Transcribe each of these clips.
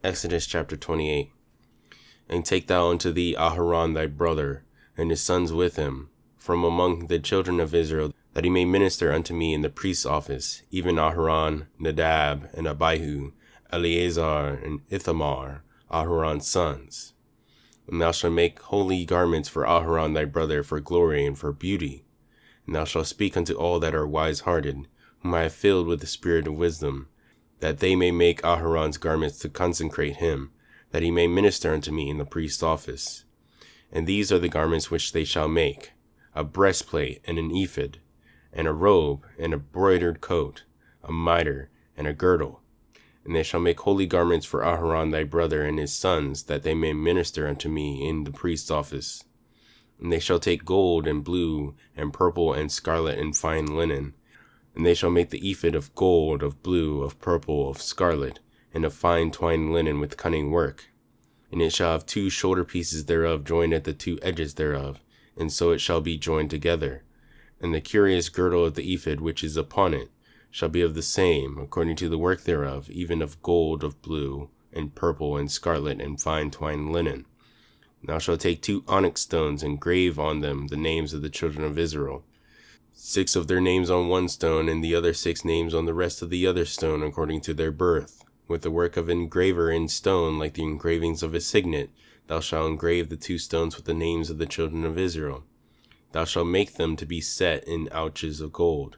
Exodus chapter 28. And take thou unto thee Aharon thy brother, and his sons with him, from among the children of Israel, that he may minister unto me in the priest's office, even Aharon, Nadab, and Abihu, Eleazar, and Ithamar, Aharon's sons. And thou shalt make holy garments for Aharon thy brother for glory and for beauty. And thou shalt speak unto all that are wise-hearted, whom I have filled with the spirit of wisdom, that they may make Aharon's garments to consecrate him, that he may minister unto me in the priest's office. And these are the garments which they shall make: a breastplate, and an ephod, and a robe, and a broidered coat, a mitre, and a girdle. And they shall make holy garments for Aharon thy brother and his sons, that they may minister unto me in the priest's office. And they shall take gold, and blue, and purple, and scarlet, and fine linen. And they shall make the ephod of gold, of blue, of purple, of scarlet, and of fine twined linen with cunning work. And it shall have 2 shoulder pieces thereof joined at the 2 edges thereof, and so it shall be joined together. And the curious girdle of the ephod which is upon it shall be of the same, according to the work thereof, even of gold, of blue, and purple, and scarlet, and fine twined linen. And thou shalt take 2 onyx stones, and grave on them the names of the children of Israel, 6 of their names on one stone, and the other 6 names on the rest of the other stone, according to their birth. With the work of engraver in stone, like the engravings of a signet, thou shalt engrave the 2 stones with the names of the children of Israel. Thou shalt make them to be set in ouches of gold.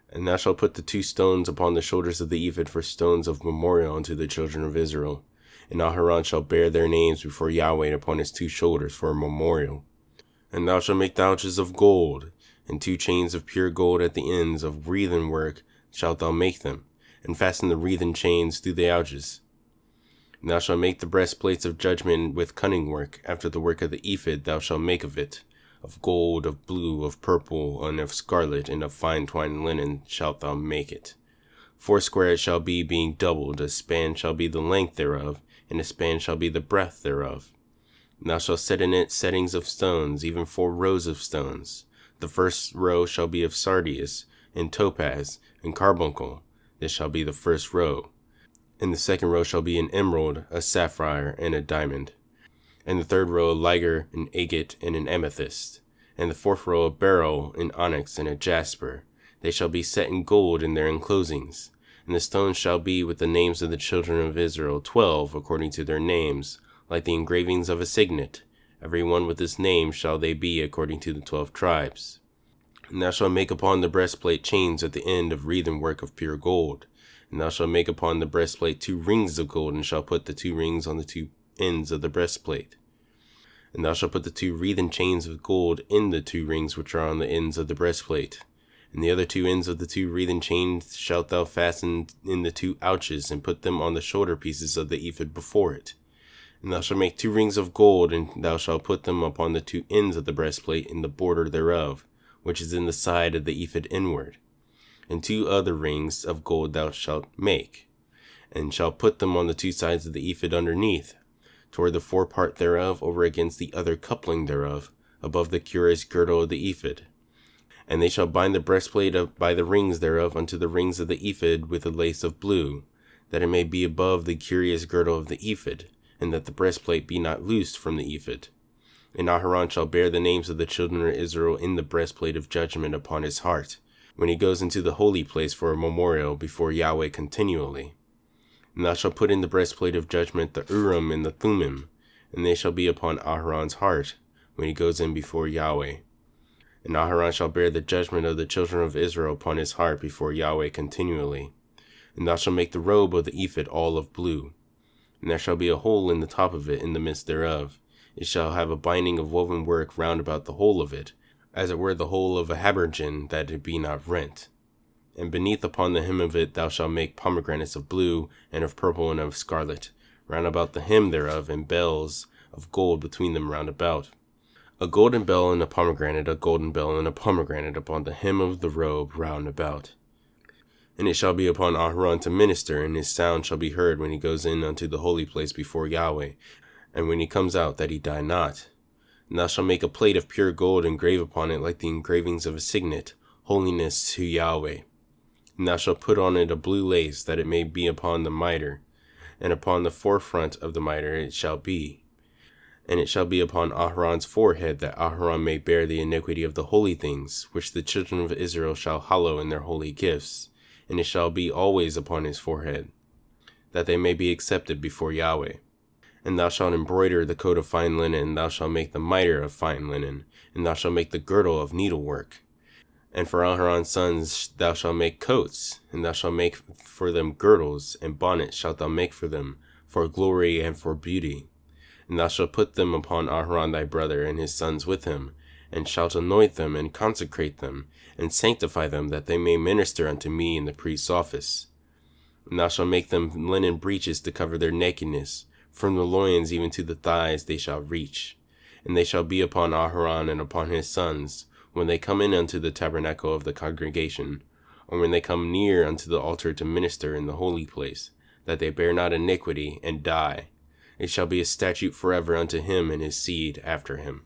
And thou shalt put the 2 stones upon the shoulders of the ephod for stones of memorial unto the children of Israel. And Aharon shall bear their names before Yahweh upon his 2 shoulders for a memorial. And thou shalt make the ouches of gold, and 2 chains of pure gold at the ends of wreathen work shalt thou make them, and fasten the wreathen chains through the ouches. And thou shalt make the breastplates of judgment with cunning work, after the work of the ephod thou shalt make of it. Of gold, of blue, of purple, and of scarlet, and of fine twined linen shalt thou make it. 4 it shall be, being doubled. A span shall be the length thereof, and a span shall be the breadth thereof. And thou shalt set in it settings of stones, even 4 rows of stones. The first row shall be of sardius, and topaz, and carbuncle. This shall be the first row. And the second row shall be an emerald, a sapphire, and a diamond. And the third row a liger, an agate, and an amethyst. And the 4th row a beryl, an onyx, and a jasper. They shall be set in gold in their enclosings. And the stones shall be with the names of the children of Israel, 12 according to their names, like the engravings of a signet. Every one with his name shall they be according to the 12 tribes. And thou shalt make upon the breastplate chains at the end of wreathen work of pure gold. And thou shalt make upon the breastplate 2 rings of gold, and shalt put the 2 rings on the 2 ends of the breastplate. And thou shalt put the 2 wreathen chains of gold in the 2 rings which are on the ends of the breastplate. And the other 2 ends of the 2 wreathen chains shalt thou fasten in the 2 ouches, and put them on the shoulder pieces of the ephod before it. And thou shalt make 2 rings of gold, and thou shalt put them upon the 2 ends of the breastplate in the border thereof, which is in the side of the ephod inward. And 2 other rings of gold thou shalt make, and shalt put them on the 2 sides of the ephod underneath, toward the forepart thereof, over against the other coupling thereof, above the curious girdle of the ephod. And they shall bind the breastplate by the rings thereof unto the rings of the ephod with a lace of blue, that it may be above the curious girdle of the ephod, and that the breastplate be not loosed from the ephod. And Aharon shall bear the names of the children of Israel in the breastplate of judgment upon his heart, when he goes into the holy place for a memorial before Yahweh continually. And thou shalt put in the breastplate of judgment the Urim and the Thummim, and they shall be upon Aharon's heart, when he goes in before Yahweh. And Aharon shall bear the judgment of the children of Israel upon his heart before Yahweh continually. And thou shalt make the robe of the ephod all of blue. And there shall be a hole in the top of it in the midst thereof. It shall have a binding of woven work round about the whole of it, as it were the whole of a habergeon, that it be not rent. And beneath upon the hem of it thou shalt make pomegranates of blue, and of purple, and of scarlet, round about the hem thereof, and bells of gold between them round about. A golden bell and a pomegranate, a golden bell and a pomegranate upon the hem of the robe round about. And it shall be upon Aharon to minister, and his sound shall be heard when he goes in unto the holy place before Yahweh, and when he comes out, that he die not. And thou shalt make a plate of pure gold, and grave upon it like the engravings of a signet, holiness to Yahweh. And thou shalt put on it a blue lace, that it may be upon the mitre, and upon the forefront of the mitre it shall be. And it shall be upon Aharon's forehead, that Aharon may bear the iniquity of the holy things, which the children of Israel shall hallow in their holy gifts. And it shall be always upon his forehead, that they may be accepted before Yahweh. And thou shalt embroider the coat of fine linen, and thou shalt make the mitre of fine linen, and thou shalt make the girdle of needlework. And for Aharon's sons thou shalt make coats, and thou shalt make for them girdles, and bonnets shalt thou make for them, for glory and for beauty. And thou shalt put them upon Aharon thy brother, and his sons with him, and shalt anoint them, and consecrate them, and sanctify them, that they may minister unto me in the priest's office. And thou shalt make them linen breeches to cover their nakedness, from the loins even to the thighs they shall reach. And they shall be upon Aharon and upon his sons, when they come in unto the tabernacle of the congregation, or when they come near unto the altar to minister in the holy place, that they bear not iniquity, and die. It shall be a statute forever unto him and his seed after him.